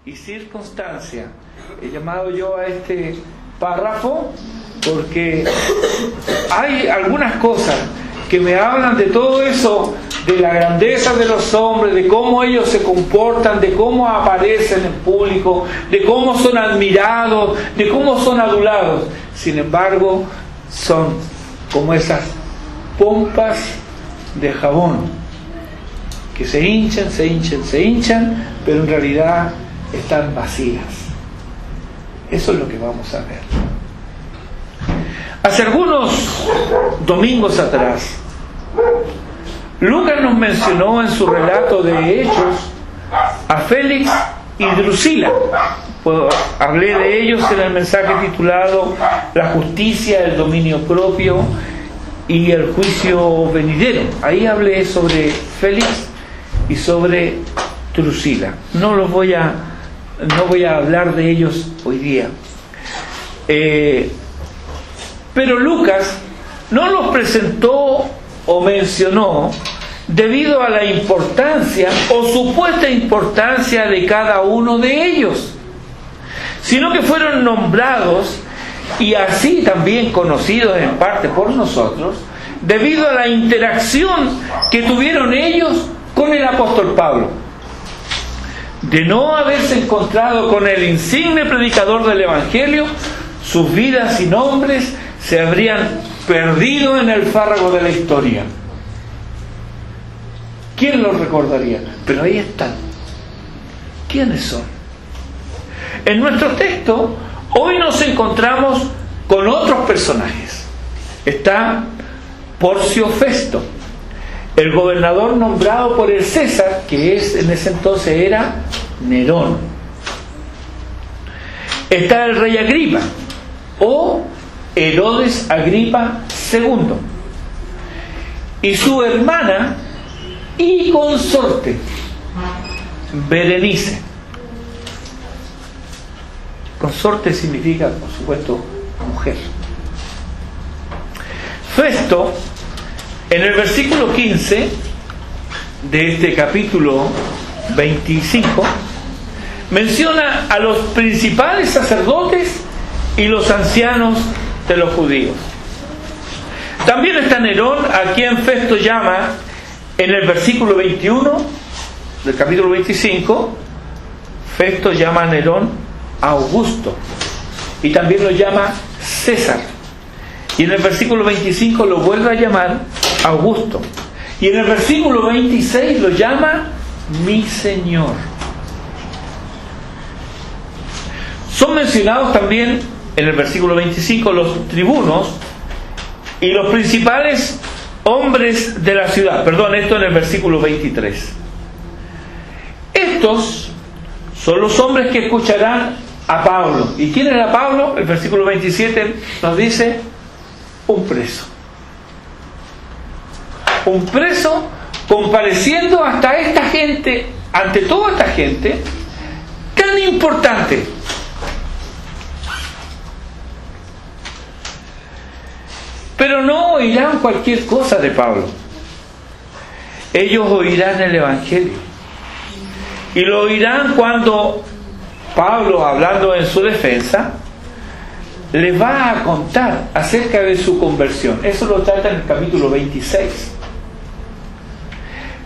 y circunstancia. He llamado yo a este párrafo porque hay algunas cosas que me hablan de todo eso, de la grandeza de los hombres, de cómo ellos se comportan, de cómo aparecen en público, de cómo son admirados, de cómo son adulados. Sin embargo, son como esas pompas de jabón que se hinchan, pero en realidad están vacías. Eso es lo que vamos a ver. Hace algunos domingos atrás, Lucas nos mencionó en su relato de Hechos a Félix y Drusila. Hablé de ellos en el mensaje titulado La justicia, el dominio propio y el juicio venidero. Ahí hablé sobre Félix y sobre Drusila. No voy a hablar de ellos hoy día. Pero Lucas no los presentó o mencionó debido a la importancia o supuesta importancia de cada uno de ellos, sino que fueron nombrados y así también conocidos en parte por nosotros debido a la interacción que tuvieron ellos con el apóstol Pablo. De no haberse encontrado con el insigne predicador del Evangelio, sus vidas y nombres se habrían perdido en el fárrago de la historia. ¿Quién los recordaría? Pero ahí están. ¿Quiénes son? En nuestro texto hoy nos encontramos con otros personajes. Está Porcio Festo, el gobernador nombrado por el César, que en ese entonces era Nerón. Está el rey Agripa o Herodes Agripa II y su hermana y consorte Berenice. Consorte significa, por supuesto, mujer. Festo, en el versículo 15 de este capítulo 25, menciona a los principales sacerdotes y los ancianos de los judíos. También está Nerón, a quien Festo llama en el versículo 21 del capítulo 25. Festo llama a Nerón Augusto y también lo llama César, y en el versículo 25 lo vuelve a llamar Augusto, y en el versículo 26 lo llama mi Señor. Son mencionados también en el versículo 25 los tribunos y los principales hombres de la ciudad. Esto en el versículo 23. Estos son los hombres que escucharán a Pablo. ¿Y quién era Pablo? El versículo 27 nos dice: un preso. Un preso compareciendo hasta esta gente, ante toda esta gente tan importante. Pero no oirán cualquier cosa de Pablo. Ellos oirán el Evangelio. Y lo oirán cuando Pablo, hablando en su defensa, les va a contar acerca de su conversión. Eso lo trata en el capítulo 26.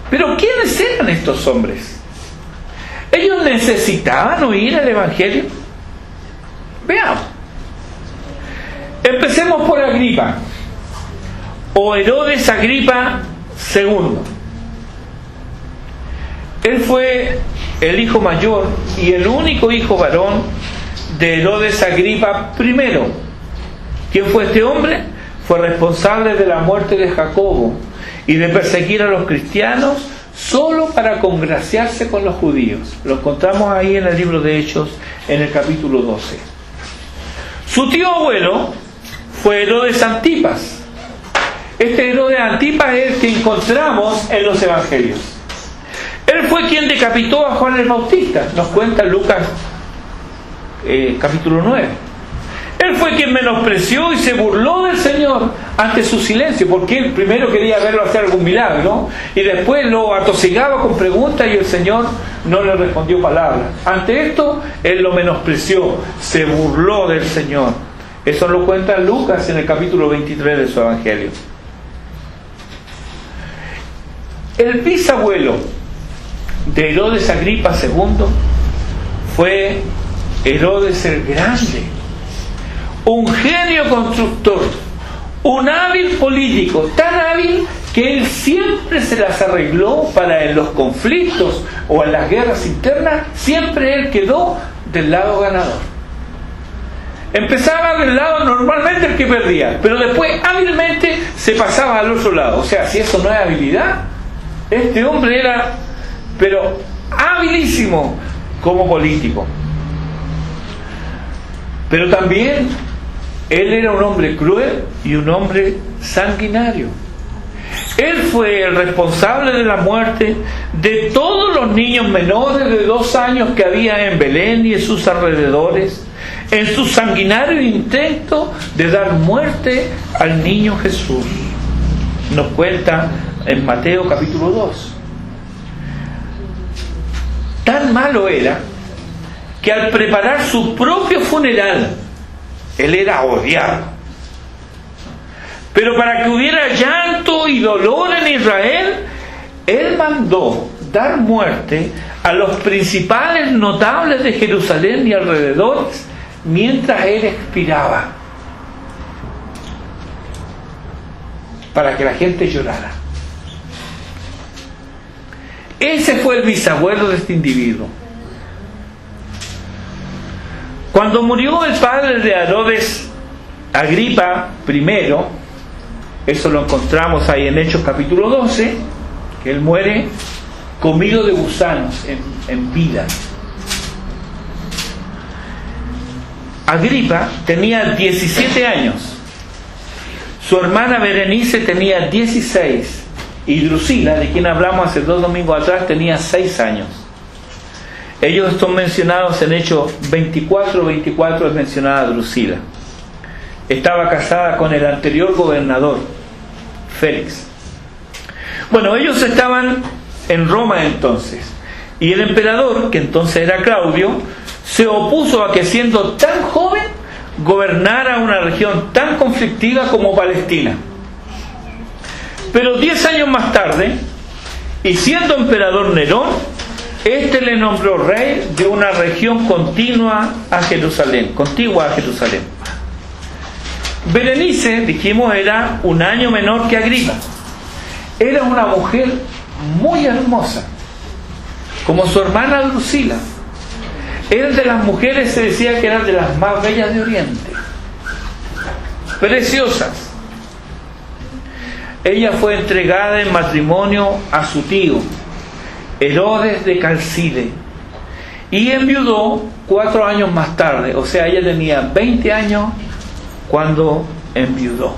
Pero ¿quiénes eran estos hombres? ¿Ellos necesitaban oír el Evangelio? Veamos. Empecemos por Agripa, o Herodes Agripa II. Él fue el hijo mayor y el único hijo varón de Herodes Agripa I. ¿Quién fue este hombre? Fue responsable de la muerte de Jacobo y de perseguir a los cristianos solo para congraciarse con los judíos. Lo encontramos ahí en el libro de Hechos, en el capítulo 12. Su tío abuelo fue Herodes Antipas. Este Herodes Antipas es el que encontramos en los evangelios. Él fue quien decapitó a Juan el Bautista, nos cuenta Lucas capítulo 9. Él fue quien menospreció y se burló del Señor ante su silencio, porque él primero quería verlo hacer algún milagro y después lo atosigaba con preguntas y el Señor no le respondió palabra. Ante esto, él lo menospreció, se burló del Señor. Eso lo cuenta Lucas en el capítulo 23 de su Evangelio. El bisabuelo de Herodes Agripa II fue Herodes el Grande, un genio constructor, un hábil político, tan hábil que él siempre se las arregló para en los conflictos o en las guerras internas, siempre él quedó del lado ganador. Empezaba del lado normalmente el que perdía, pero después hábilmente se pasaba al otro lado. O sea, si eso no es habilidad, este hombre era, pero habilísimo como político. Pero también él era un hombre cruel y un hombre sanguinario. Él fue el responsable de la muerte de todos los niños menores de 2 años que había en Belén y en sus alrededores, en su sanguinario intento de dar muerte al niño Jesús. Nos cuenta en Mateo capítulo 2. Tan malo era que al preparar su propio funeral, él era odiado. Pero para que hubiera llanto y dolor en Israel, él mandó dar muerte a los principales notables de Jerusalén y alrededores mientras él expiraba, para que la gente llorara. Ese fue el bisabuelo de este individuo. Cuando murió el padre de Herodes Agripa I, eso lo encontramos ahí en Hechos capítulo 12, que él muere comido de gusanos en vida. Agripa tenía 17 años, su hermana Berenice tenía 16 y Drusila, de quien hablamos hace 2 domingos atrás, tenía 6 años. Ellos son mencionados en Hechos 24 es mencionada Drusila. Estaba casada con el anterior gobernador, Félix. Bueno, ellos estaban en Roma entonces, y el emperador, que entonces era Claudio, se opuso a que siendo tan joven gobernara una región tan conflictiva como Palestina. Pero 10 años más tarde, y siendo emperador Nerón, este le nombró rey de una región contigua a Jerusalén. Berenice, dijimos, era 1 año menor que Agripa. Era una mujer muy hermosa, como su hermana Drusila. Era de las mujeres, se decía que eran de las más bellas de Oriente, preciosas. Ella fue entregada en matrimonio a su tío, Herodes de Calcide, y enviudó 4 años más tarde. O sea, ella tenía 20 años cuando enviudó.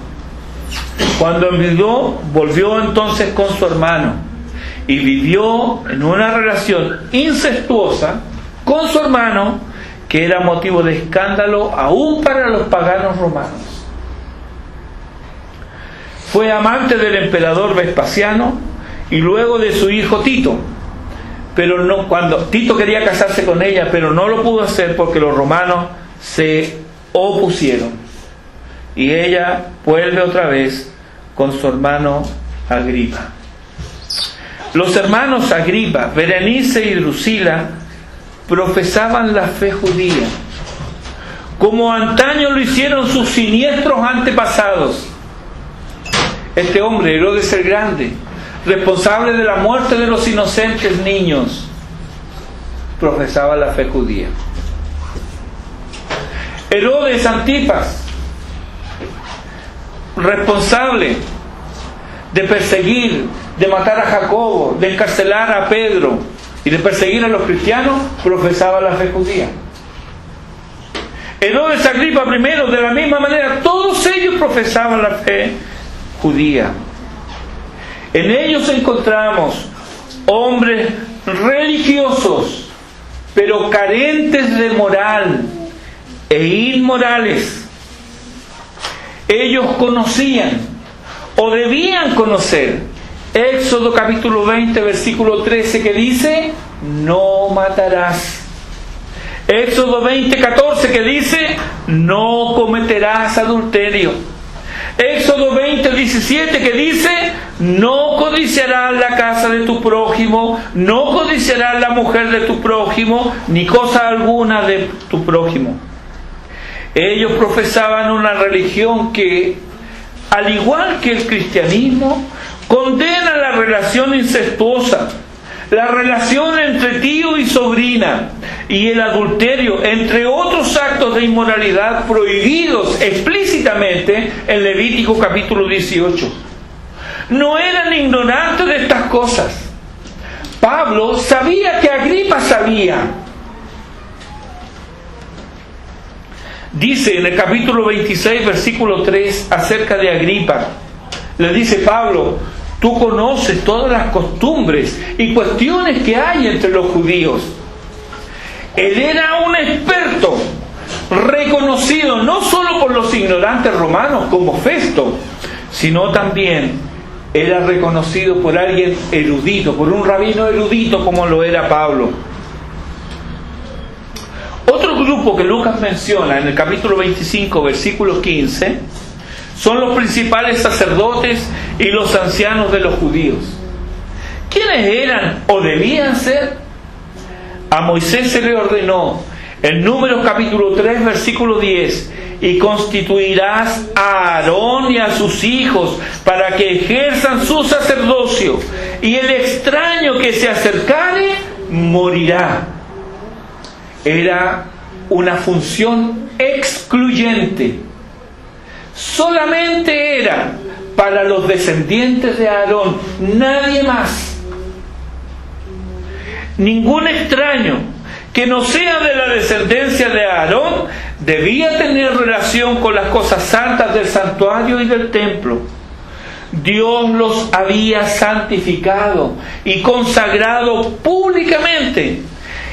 Cuando enviudó, volvió entonces con su hermano y vivió en una relación incestuosa con su hermano, que era motivo de escándalo aún para los paganos romanos. Fue amante del emperador Vespasiano y luego de su hijo Tito. Pero no, cuando Tito quería casarse con ella, pero no lo pudo hacer porque los romanos se opusieron. Y ella vuelve otra vez con su hermano Agripa. Los hermanos Agripa, Berenice y Drusila profesaban la fe judía, como antaño lo hicieron sus siniestros antepasados. Este hombre, Herodes el Grande, responsable de la muerte de los inocentes niños, profesaba la fe judía. Herodes Antipas, responsable de perseguir, de matar a Jacobo, de encarcelar a Pedro y de perseguir a los cristianos, profesaba la fe judía. Herodes Agripa I, de la misma manera, todos ellos profesaban la fe judía. En ellos encontramos hombres religiosos, pero carentes de moral e inmorales, ellos conocían o debían conocer Éxodo capítulo 20 versículo 13, que dice: no matarás. Éxodo 20, 14, que dice: no cometerás adulterio. Éxodo 20, 17, que dice: no codiciarás la casa de tu prójimo, no codiciarás la mujer de tu prójimo, ni cosa alguna de tu prójimo. Ellos profesaban una religión que, al igual que el cristianismo, condena la relación incestuosa, la relación entre tío y sobrina, y el adulterio, entre otros actos de inmoralidad prohibidos explícitamente en Levítico capítulo 18. No eran ignorantes de estas cosas. Pablo sabía que Agripa sabía. Dice en el capítulo 26, versículo 3, acerca de Agripa, le dice Pablo: tú conoces todas las costumbres y cuestiones que hay entre los judíos. Él era un experto, reconocido no solo por los ignorantes romanos como Festo, sino también era reconocido por alguien erudito, por un rabino erudito como lo era Pablo. Otro grupo que Lucas menciona en el capítulo 25, versículo 15, son los principales sacerdotes y los ancianos de los judíos. ¿Quiénes eran o debían ser? A Moisés se le ordenó en Números capítulo 3, versículo 10: y constituirás a Aarón y a sus hijos para que ejerzan su sacerdocio, y el extraño que se acercare morirá. Era una función excluyente. Solamente era para los descendientes de Aarón, nadie más. Ningún extraño que no sea de la descendencia de Aarón debía tener relación con las cosas santas del santuario y del templo. Dios los había santificado y consagrado públicamente,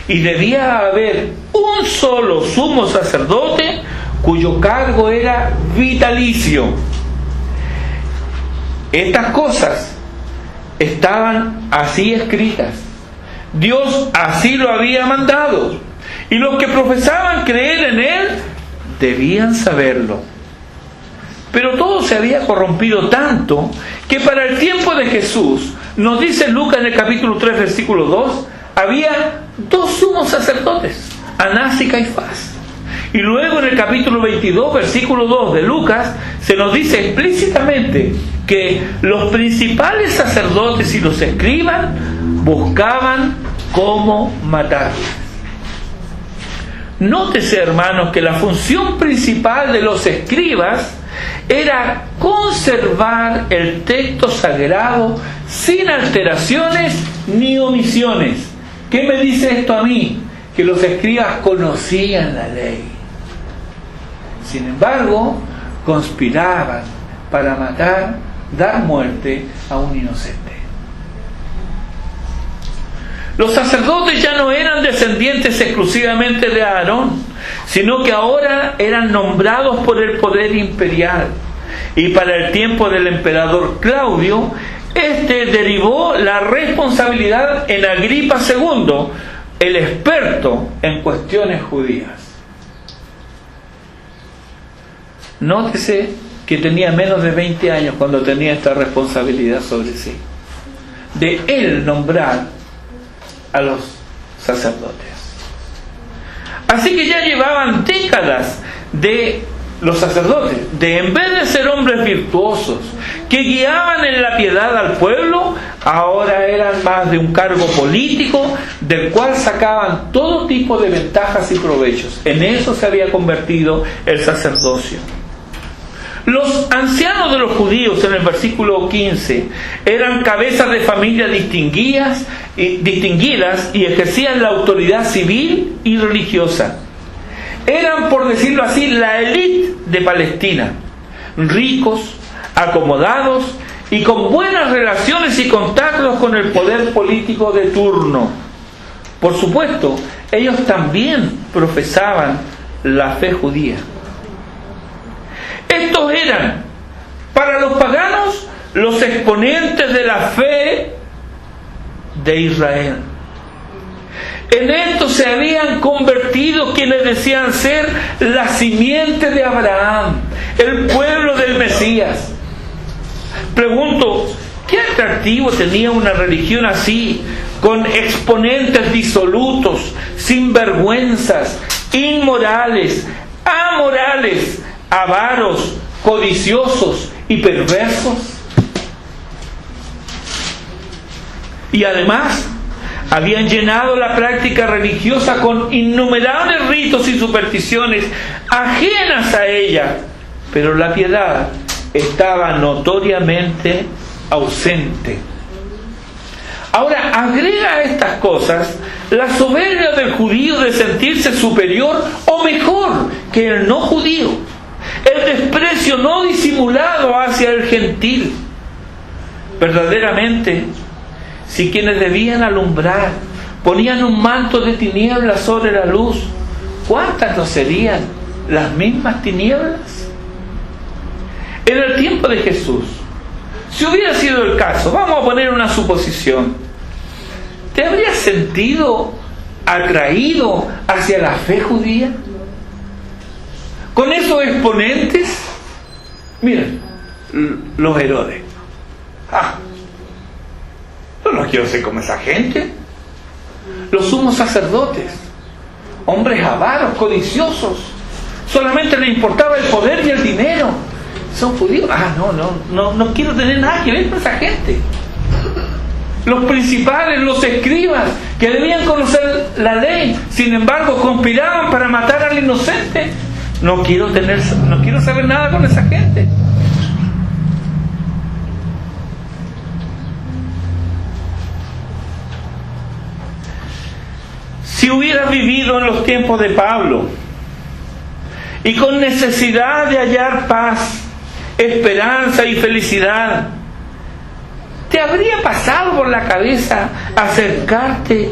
y debía haber un solo sumo sacerdote cuyo cargo era vitalicio. Estas cosas estaban así escritas. Dios así lo había mandado, y los que profesaban creer en Él debían saberlo. Pero todo se había corrompido tanto que para el tiempo de Jesús, nos dice Lucas en el capítulo 3, versículo 2, había dos sumos sacerdotes, Anás y Caifás. Y luego en el capítulo 22, versículo 2 de Lucas, se nos dice explícitamente que los principales sacerdotes y los escribas buscaban cómo matar. Nótese, hermanos, que la función principal de los escribas era conservar el texto sagrado sin alteraciones ni omisiones. ¿Qué me dice esto a mí? Que los escribas conocían la ley. Sin embargo, conspiraban para matar, dar muerte a un inocente. Los sacerdotes ya no eran descendientes exclusivamente de Aarón, sino que ahora eran nombrados por el poder imperial. Y para el tiempo del emperador Claudio, este derivó la responsabilidad en Agripa II, el experto en cuestiones judías. Nótese que tenía menos de 20 años cuando tenía esta responsabilidad sobre sí, de él nombrar a los sacerdotes. Así que ya llevaban décadas de los sacerdotes, de en vez de ser hombres virtuosos que guiaban en la piedad al pueblo, ahora eran más de un cargo político del cual sacaban todo tipo de ventajas y provechos. En eso se había convertido el sacerdocio. Los ancianos de los judíos, en el versículo 15, eran cabezas de familias distinguidas y ejercían la autoridad civil y religiosa. Eran, por decirlo así, la élite de Palestina, ricos, acomodados y con buenas relaciones y contactos con el poder político de turno. Por supuesto, ellos también profesaban la fe judía. Estos eran, para los paganos, los exponentes de la fe de Israel. En esto se habían convertido quienes decían ser la simiente de Abraham, el pueblo del Mesías. Pregunto, ¿qué atractivo tenía una religión así, con exponentes disolutos, sinvergüenzas, inmorales, amorales, avaros, codiciosos y perversos? Y además, habían llenado la práctica religiosa con innumerables ritos y supersticiones ajenas a ella, pero la piedad estaba notoriamente ausente. Ahora, agrega a estas cosas la soberbia del judío de sentirse superior o mejor que el no judío, el desprecio no disimulado hacia el gentil. Verdaderamente, si quienes debían alumbrar ponían un manto de tinieblas sobre la luz, ¿cuántas no serían las mismas tinieblas? En el tiempo de Jesús, si hubiera sido el caso, vamos a poner una suposición, ¿te habrías sentido atraído hacia la fe judía? Con esos exponentes, miren, los Herodes. Yo no quiero ser como esa gente. Los sumos sacerdotes, hombres avaros, codiciosos, solamente les importaba el poder y el dinero. Son judíos. No quiero tener nada que ver con esa gente. Los principales, los escribas, que debían conocer la ley, sin embargo conspiraban para matar al inocente. No quiero saber nada con esa gente. Si hubieras vivido en los tiempos de Pablo y con necesidad de hallar paz, esperanza y felicidad, ¿te habría pasado por la cabeza acercarte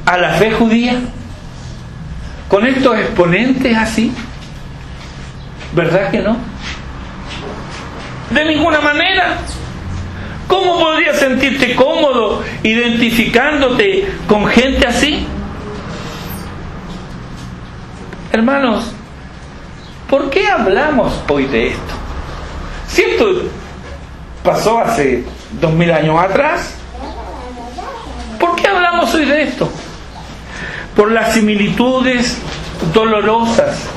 a la fe judía con estos exponentes así? ¿Verdad que no? De ninguna manera. ¿Cómo podrías sentirte cómodo identificándote con gente así? Hermanos, ¿por qué hablamos hoy de esto? Si esto pasó hace 2000 años atrás, ¿por qué hablamos hoy de esto? Por las similitudes dolorosas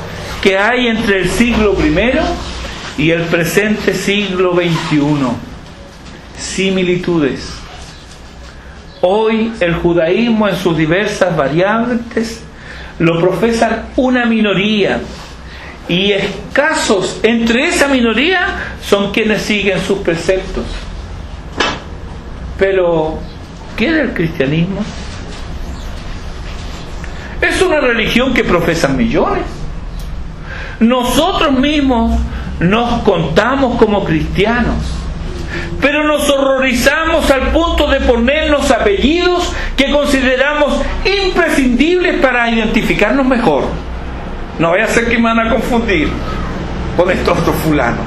que hay entre el siglo I y el presente siglo XXI. Similitudes. Hoy el judaísmo en sus diversas variantes lo profesan una minoría, y escasos entre esa minoría son quienes siguen sus preceptos. Pero, ¿qué es el cristianismo? Es una religión que profesan millones. Nosotros mismos nos contamos como cristianos, pero nos horrorizamos al punto de ponernos apellidos que consideramos imprescindibles para identificarnos mejor. No vaya a ser que me van a confundir con estos otros fulanos,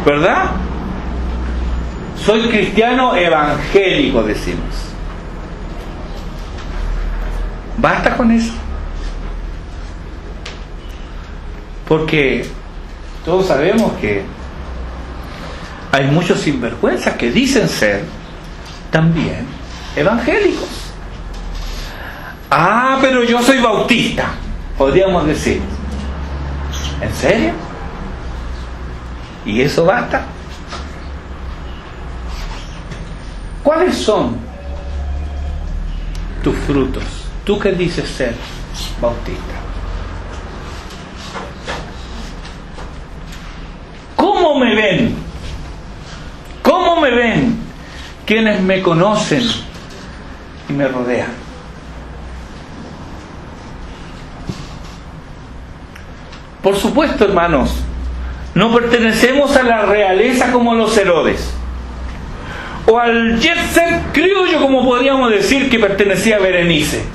¿verdad? Soy cristiano evangélico, decimos. Basta con eso. Porque todos sabemos que hay muchos sinvergüenzas que dicen ser también evangélicos. Pero yo soy bautista, podríamos decir. ¿En serio? ¿Y eso basta? ¿Cuáles son tus frutos? ¿Tú que dices ser bautista? ¿Cómo me ven? ¿Cómo me ven quienes me conocen y me rodean? Por supuesto, hermanos, no pertenecemos a la realeza como los Herodes, o al jet set criollo, como podríamos decir que pertenecía a Berenice.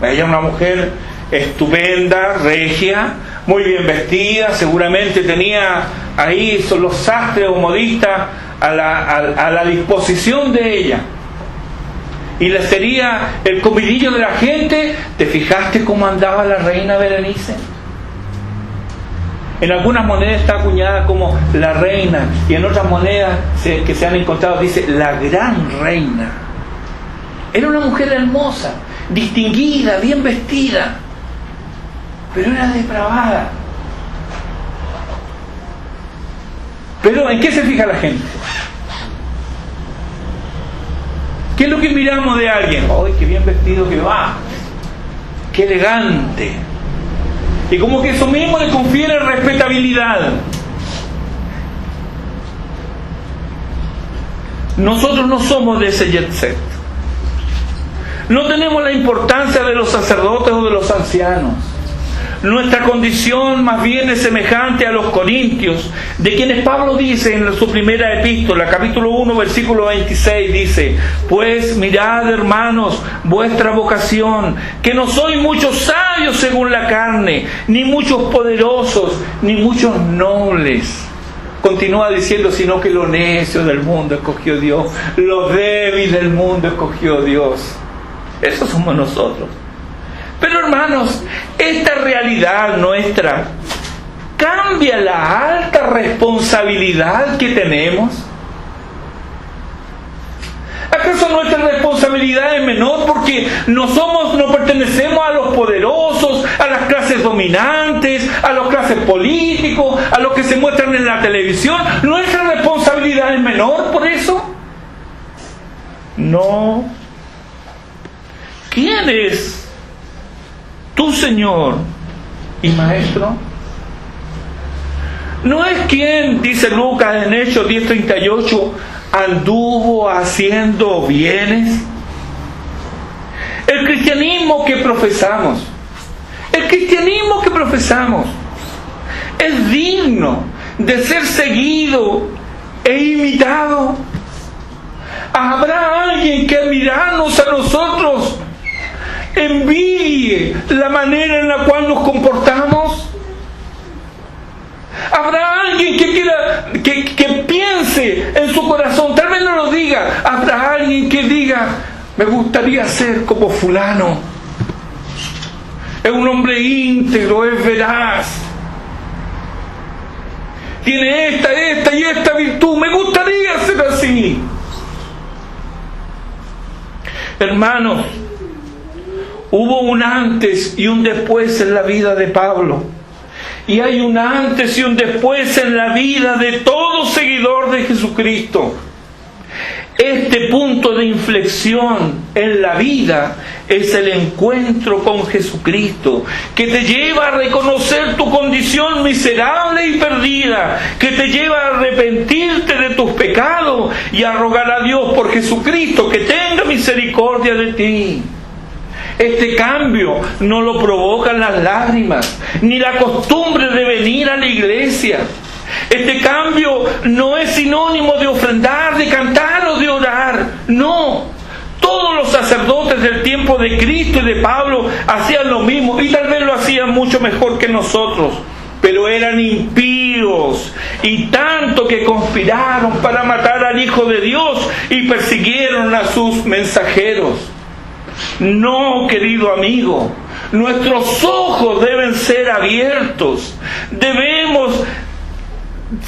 Ella, una mujer estupenda, regia, muy bien vestida, seguramente tenía ahí son los sastres o modistas a la disposición de ella. Y le sería el comidillo de la gente. ¿Te fijaste cómo andaba la reina Berenice? En algunas monedas está acuñada como la reina, y en otras monedas que se han encontrado dice la gran reina. Era una mujer hermosa, distinguida, bien vestida, pero era depravada. Pero ¿en qué se fija la gente? ¿Qué es lo que miramos de alguien? ¡Ay, qué bien vestido que va! ¡Qué elegante! Y como que eso mismo le confiere respetabilidad. Nosotros no somos de ese jet set. No tenemos la importancia de los sacerdotes o de los ancianos. Nuestra condición más bien es semejante a los corintios, de quienes Pablo dice en su primera epístola, capítulo 1, versículo 26, dice: pues mirad, hermanos, vuestra vocación, que no sois muchos sabios según la carne, ni muchos poderosos, ni muchos nobles. Continúa diciendo, sino que lo necio del mundo escogió Dios, lo débil del mundo escogió Dios. Eso somos nosotros. Pero hermanos, esta realidad nuestra cambia la alta responsabilidad que tenemos. ¿Acaso nuestra responsabilidad es menor porque no pertenecemos a los poderosos, a las clases dominantes, a las clases políticos, a los que se muestran en la televisión? ¿Nuestra responsabilidad es menor por eso? No. ¿Quién es tu Señor y Maestro? No es quien, dice Lucas en Hechos 10:38, anduvo haciendo bienes. El cristianismo que profesamos es digno de ser seguido e imitado. ¿Habrá alguien que al mirarnos a nosotros envidie la manera en la cual nos comportamos? ¿Habrá alguien que piense en su corazón? Tal vez no lo diga. ¿Habrá alguien que diga, me gustaría ser como fulano? Es un hombre íntegro, es veraz, tiene esta y esta virtud, me gustaría ser así. Hermanos, hubo un antes y un después en la vida de Pablo. Y hay un antes y un después en la vida de todo seguidor de Jesucristo. Este punto de inflexión en la vida es el encuentro con Jesucristo, que te lleva a reconocer tu condición miserable y perdida, que te lleva a arrepentirte de tus pecados y a rogar a Dios por Jesucristo que tenga misericordia de ti. Este cambio no lo provocan las lágrimas, ni la costumbre de venir a la iglesia. Este cambio no es sinónimo de ofrendar, de cantar o de orar. No. Todos los sacerdotes del tiempo de Cristo y de Pablo hacían lo mismo, y tal vez lo hacían mucho mejor que nosotros. Pero eran impíos, y tanto que conspiraron para matar al Hijo de Dios y persiguieron a sus mensajeros. No, querido amigo, nuestros ojos deben ser abiertos. Debemos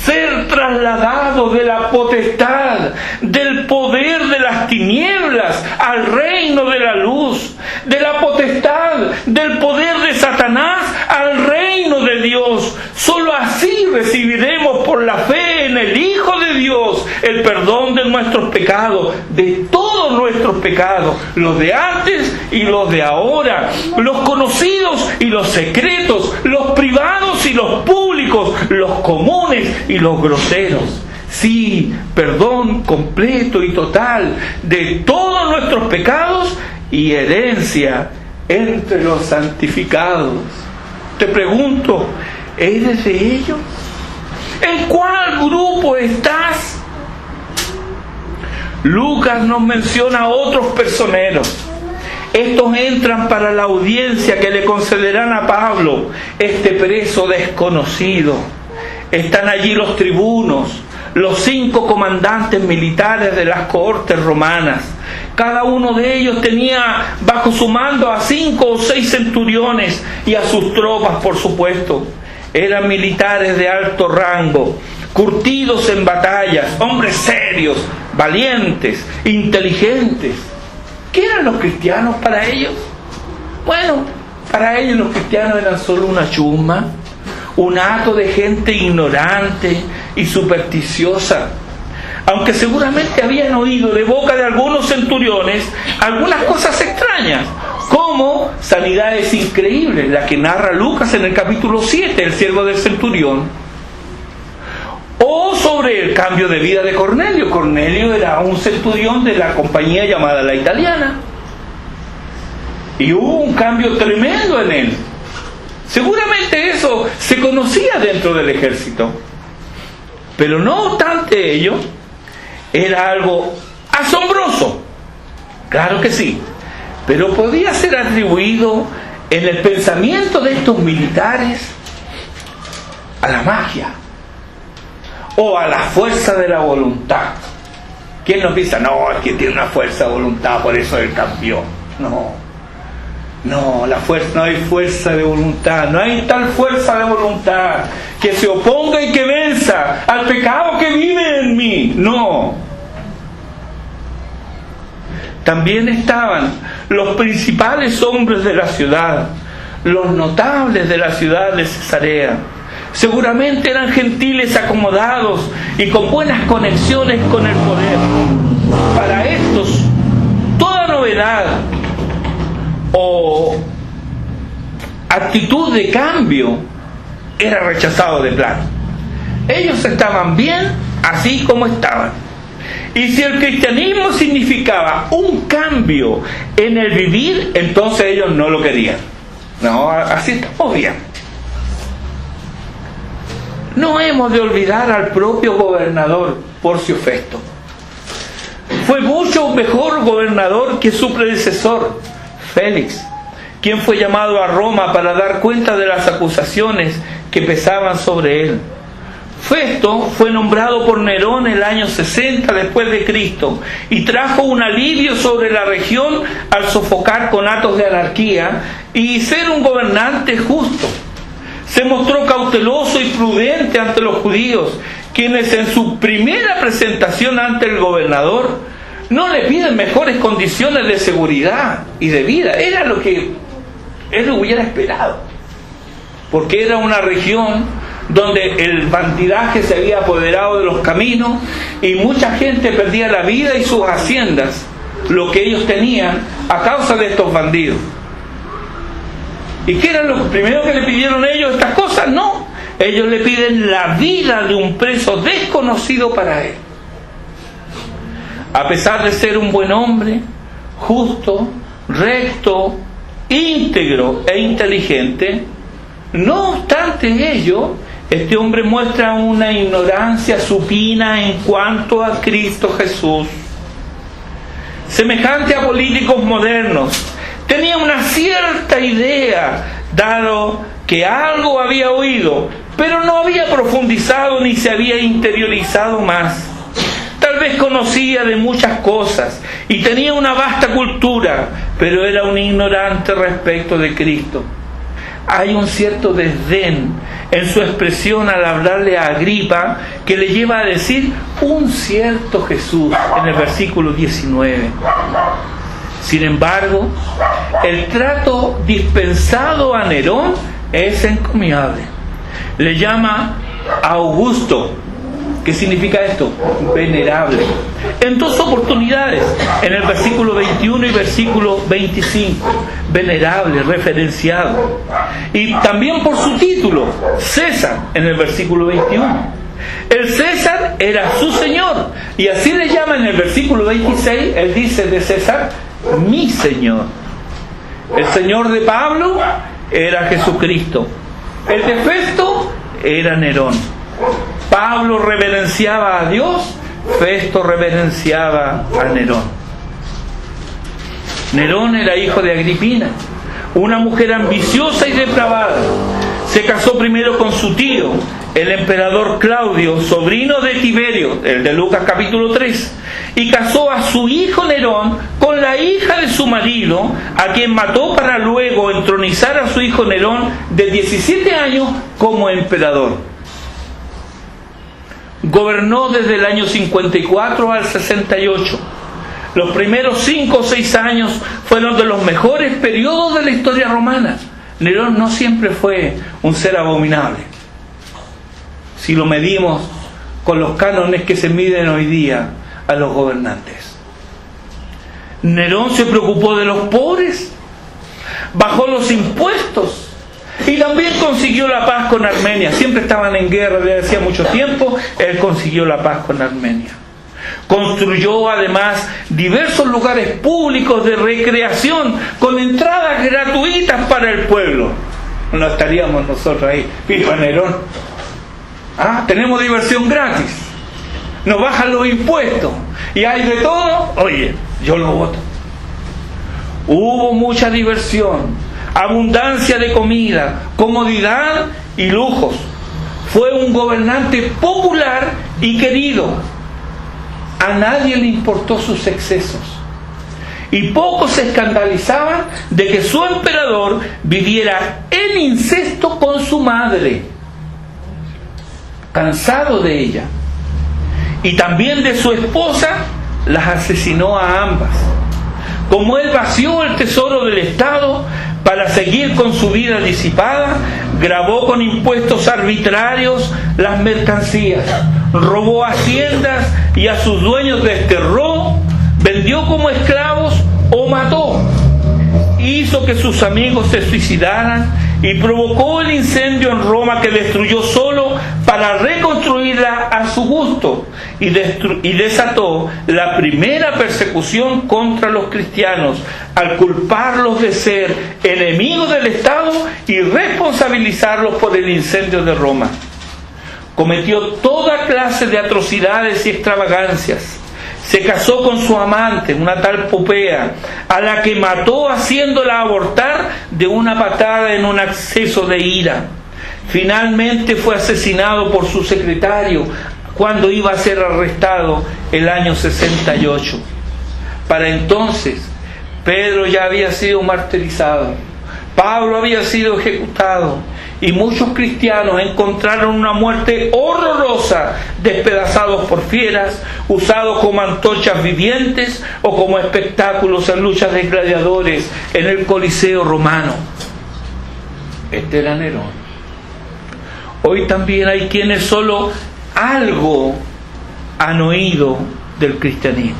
ser trasladados de la potestad, del poder de las tinieblas al reino de la luz, de la potestad, del poder de Satanás al reino de Dios. Solo así recibiremos por la fe en el Hijo de Dios el perdón de nuestros pecados, de todos nuestros pecados, los de antes y los de ahora, los conocidos y los secretos, los privados y los públicos, los comunes y los groseros. Sí, perdón completo y total de todos nuestros pecados y herencia entre los santificados. Te pregunto, ¿eres de ellos? ¿En cuál grupo estás? Lucas nos menciona a otros personeros. Estos entran para la audiencia que le concederán a Pablo, este preso desconocido. están allí los tribunos, los 5 comandantes militares de las cohortes romanas. Cada uno de ellos tenía bajo su mando a 5 o 6 centuriones y a sus tropas, por supuesto. Eran militares de alto rango, curtidos en batallas, hombres serios, valientes, inteligentes. ¿Qué eran los cristianos para ellos? Bueno, para ellos los cristianos eran solo una chusma, un hato de gente ignorante y supersticiosa. Aunque seguramente habían oído de boca de algunos centuriones algunas cosas extrañas, como sanidades increíbles, la que narra Lucas en el capítulo 7, el siervo del centurión, o sobre el cambio de vida de Cornelio. Cornelio era un centurión de la compañía llamada La Italiana, y hubo un cambio tremendo en él. Seguramente eso se conocía dentro del ejército, pero no obstante ello, era algo asombroso. Claro que sí, pero podía ser atribuido en el pensamiento de estos militares a la magia o a la fuerza de la voluntad. ¿Quién nos piensa? No, es que tiene una fuerza de voluntad, por eso él cambió. No, no hay fuerza de voluntad, no hay tal fuerza de voluntad que se oponga y que venza al pecado que vive en mí. No. También estaban los principales hombres de la ciudad, los notables de la ciudad de Cesarea. Seguramente eran gentiles acomodados y con buenas conexiones con el poder. Para estos, toda novedad o actitud de cambio era rechazado de plano. Ellos estaban bien así como estaban. Y si el cristianismo significaba un cambio en el vivir, entonces ellos no lo querían. No, así estamos bien. No hemos de olvidar al propio gobernador Porcio Festo. Fue mucho mejor gobernador que su predecesor, Félix, quien fue llamado a Roma para dar cuenta de las acusaciones que pesaban sobre él. Festo fue nombrado por Nerón el año 60 después de Cristo y trajo un alivio sobre la región al sofocar con actos de anarquía y ser un gobernante justo. Se mostró cauteloso y prudente ante los judíos, quienes en su primera presentación ante el gobernador no le piden mejores condiciones de seguridad y de vida. Era lo que él hubiera esperado, porque era una región donde el bandidaje se había apoderado de los caminos y mucha gente perdía la vida y sus haciendas, lo que ellos tenían, a causa de estos bandidos. ¿Y qué era lo primero que le pidieron ellos estas cosas? No, ellos le piden la vida de un preso desconocido para él. A pesar de ser un buen hombre, justo, recto, íntegro e inteligente, no obstante ello, este hombre muestra una ignorancia supina en cuanto a Cristo Jesús. Semejante a políticos modernos, tenía una cierta idea, dado que algo había oído, pero no había profundizado ni se había interiorizado más. Tal vez conocía de muchas cosas y tenía una vasta cultura, pero era un ignorante respecto de Cristo. Hay un cierto desdén en su expresión al hablarle a Agripa que le lleva a decir un cierto Jesús en el versículo 19. Sin embargo, el trato dispensado a Nerón es encomiable. Le llama Augusto. ¿Qué significa esto? Venerable. En 2 oportunidades, en el versículo 21 y versículo 25. Venerable, referenciado. Y también por su título, César, en el versículo 21. El César era su señor. Y así le llama en el versículo 26, él dice de César, mi señor. El señor de Pablo era Jesucristo. El de Festo era Nerón. Pablo reverenciaba a Dios, Festo reverenciaba a Nerón. Nerón era hijo de Agripina, una mujer ambiciosa y depravada. Se casó primero con su tío el emperador Claudio, sobrino de Tiberio, el de Lucas capítulo 3, y casó a su hijo Nerón con la hija de su marido, a quien mató para luego entronizar a su hijo Nerón de 17 años como emperador. Gobernó desde el año 54 al 68. Los primeros 5 o 6 años fueron de los mejores periodos de la historia romana. Nerón no siempre fue un ser abominable, si lo medimos con los cánones que se miden hoy día a los gobernantes. Nerón se preocupó de los pobres, bajó los impuestos y también consiguió la paz con Armenia. Siempre estaban en guerra desde hacía mucho tiempo. Él consiguió la paz con Armenia. Construyó además diversos lugares públicos de recreación con entradas gratuitas para el pueblo. No estaríamos nosotros ahí, viva Nerón. Tenemos diversión gratis, nos bajan los impuestos y hay de todo. Oye, yo lo voto. Hubo mucha diversión, abundancia de comida, comodidad y lujos. Fue un gobernante popular y querido. A nadie le importó sus excesos y pocos se escandalizaban de que su emperador viviera en incesto con su madre, cansado de ella, y también de su esposa. Las asesinó a ambas. Como él vació el tesoro del Estado para seguir con su vida disipada, gravó con impuestos arbitrarios las mercancías, robó haciendas y a sus dueños desterró, vendió como esclavos o mató. Hizo que sus amigos se suicidaran y provocó el incendio en Roma, que destruyó solo para reconstruirla a su gusto, y desató la primera persecución contra los cristianos al culparlos de ser enemigos del Estado y responsabilizarlos por el incendio de Roma. Cometió toda clase de atrocidades y extravagancias. Se casó con su amante, una tal Popea, a la que mató haciéndola abortar de una patada en un acceso de ira. Finalmente fue asesinado por su secretario cuando iba a ser arrestado el año 68. Para entonces, Pedro ya había sido martirizado, Pablo había sido ejecutado, y muchos cristianos encontraron una muerte horrorosa, despedazados por fieras, usados como antorchas vivientes o como espectáculos en luchas de gladiadores en el Coliseo romano. Este era Nerón. Hoy también hay quienes solo algo han oído del cristianismo.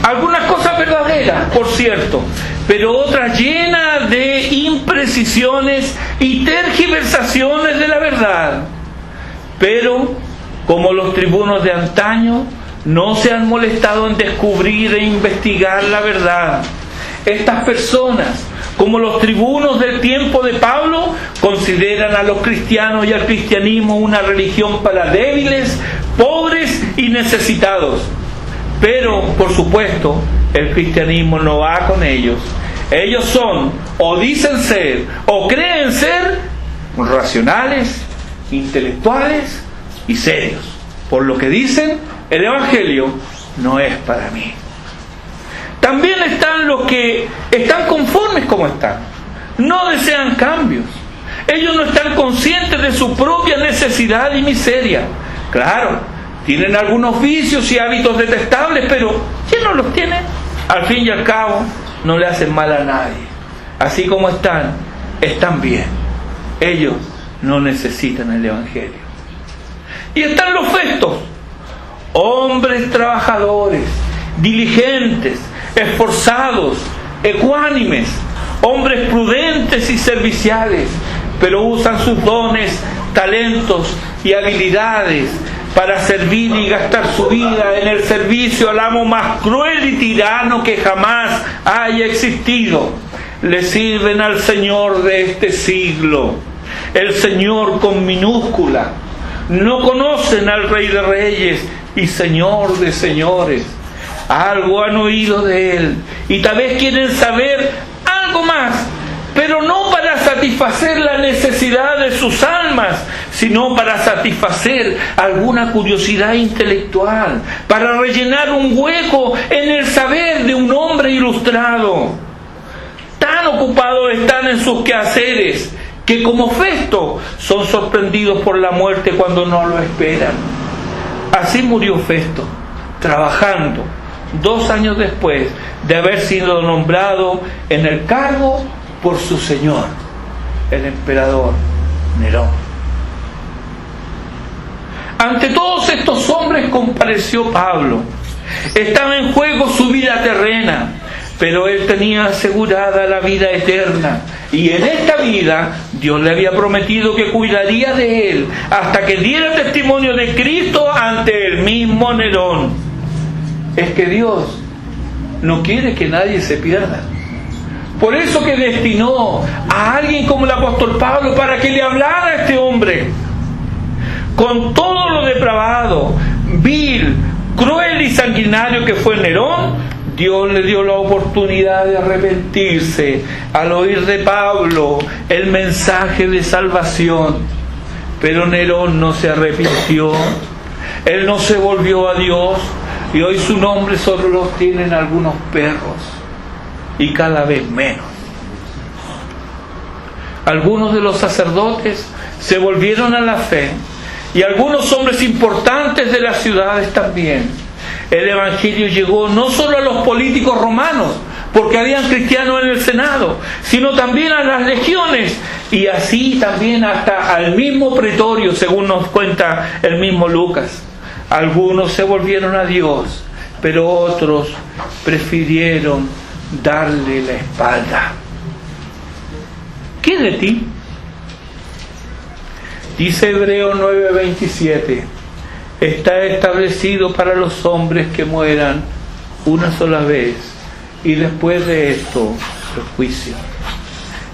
Algunas cosas verdaderas, por cierto, pero otras llenas de imprecisiones y tergiversaciones de la verdad. Pero, como los tribunos de antaño, no se han molestado en descubrir e investigar la verdad. Estas personas, como los tribunos del tiempo de Pablo, consideran a los cristianos y al cristianismo una religión para débiles, pobres y necesitados. Pero, por supuesto, el cristianismo no va con ellos. Ellos son, o dicen ser, o creen ser, racionales, intelectuales y serios. Por lo que dicen, el Evangelio no es para mí. También están los que están conformes como están. No desean cambios. Ellos no están conscientes de su propia necesidad y miseria. Claro, tienen algunos vicios y hábitos detestables, pero ¿quién no los tiene? Al fin y al cabo, no le hacen mal a nadie. Así como están, están bien. Ellos no necesitan el Evangelio. Y están los festos, hombres trabajadores, diligentes, esforzados, ecuánimes, hombres prudentes y serviciales, pero usan sus dones, talentos y habilidades para servir y gastar su vida en el servicio al amo más cruel y tirano que jamás haya existido. Le sirven al Señor de este siglo, el Señor con minúscula. No conocen al Rey de Reyes y Señor de señores. Algo han oído de Él y tal vez quieren saber algo más, pero no para satisfacer satisfacer la necesidad de sus almas, sino para satisfacer alguna curiosidad intelectual, para rellenar un hueco en el saber de un hombre ilustrado. Tan ocupados están en sus quehaceres que, como Festo, son sorprendidos por la muerte cuando no lo esperan. Así murió Festo, trabajando 2 años después de haber sido nombrado en el cargo por su señor, el emperador Nerón. Ante todos estos hombres compareció Pablo. Estaba en juego su vida terrena, pero él tenía asegurada la vida eterna, y en esta vida Dios le había prometido que cuidaría de él hasta que diera testimonio de Cristo ante el mismo Nerón. Es que Dios no quiere que nadie se pierda. Por eso que destinó a alguien como el apóstol Pablo para que le hablara a este hombre. Con todo lo depravado, vil, cruel y sanguinario que fue Nerón, Dios le dio la oportunidad de arrepentirse al oír de Pablo el mensaje de salvación. Pero Nerón no se arrepintió, él no se volvió a Dios, y hoy su nombre solo lo tienen algunos perros, y cada vez menos. Algunos de los sacerdotes se volvieron a la fe, y algunos hombres importantes de las ciudades también. El Evangelio llegó no solo a los políticos romanos, porque habían cristianos en el Senado, sino también a las legiones, y así también hasta al mismo pretorio, según nos cuenta el mismo Lucas. Algunos se volvieron a Dios, pero otros prefirieron darle la espalda. ¿Qué de ti? Dice Hebreos 9:27, está establecido para los hombres que mueran una sola vez, y después de esto el juicio.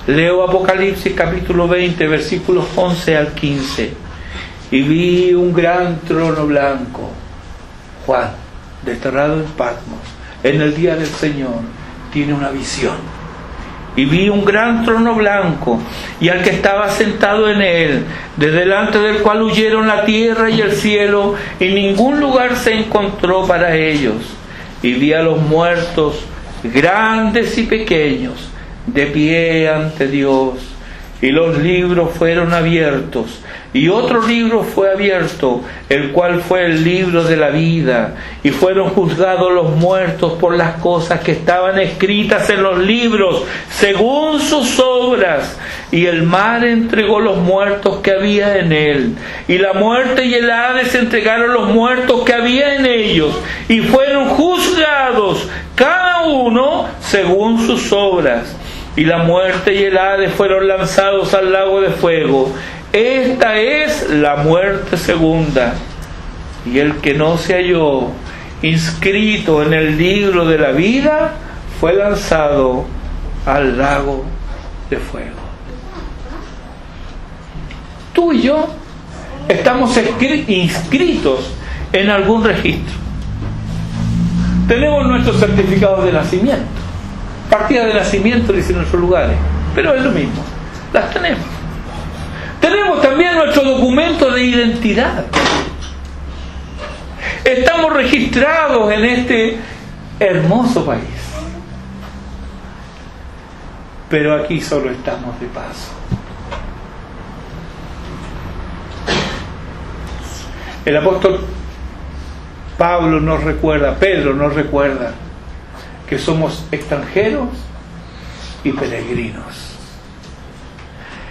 Leo Apocalipsis capítulo 20, versículos 11 al 15. Y vi un gran trono blanco, Juan, desterrado en Patmos, en el día del Señor, tiene una visión. Y vi un gran trono blanco, y al que estaba sentado en él, de delante del cual huyeron la tierra y el cielo, y ningún lugar se encontró para ellos. Y vi a los muertos, grandes y pequeños, de pie ante Dios, y los libros fueron abiertos, y otro libro fue abierto, el cual fue el libro de la vida, y fueron juzgados los muertos por las cosas que estaban escritas en los libros, según sus obras. Y el mar entregó los muertos que había en él, y la muerte y el Hades entregaron los muertos que había en ellos, y fueron juzgados cada uno según sus obras. Y la muerte y el Hades fueron lanzados al lago de fuego. Esta es la muerte segunda. Y el que no se halló inscrito en el libro de la vida fue lanzado al lago de fuego. Tú y yo estamos inscritos en algún registro. Tenemos nuestros certificados de nacimiento, partida de nacimiento, dicen en nuestros lugares, pero es lo mismo, las tenemos. Tenemos también nuestro documento de identidad. Estamos registrados en este hermoso país, pero aquí solo estamos de paso. El apóstol Pedro nos recuerda que somos extranjeros y peregrinos.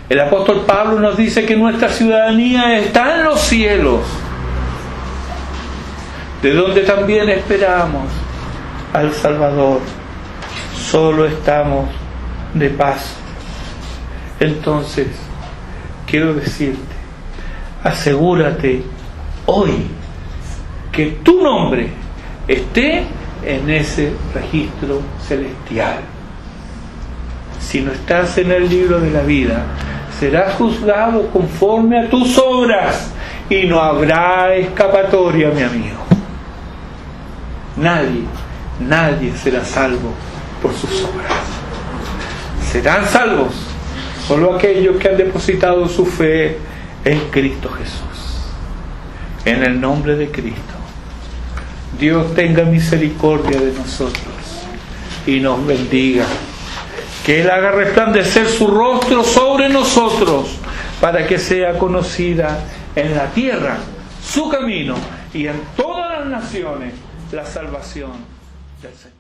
El apóstol Pablo nos dice que nuestra ciudadanía está en los cielos, de donde también esperamos al Salvador. Solo estamos de paso. Entonces, quiero decirte, asegúrate hoy que tu nombre esté en ese registro celestial. Si no estás en el libro de la vida, serás juzgado conforme a tus obras, y no habrá escapatoria, mi amigo. Nadie será salvo por sus obras. Serán salvos solo aquellos que han depositado su fe en Cristo Jesús. En el nombre de Cristo, Dios tenga misericordia de nosotros y nos bendiga. Que Él haga resplandecer su rostro sobre nosotros, para que sea conocida en la tierra su camino y en todas las naciones la salvación del Señor.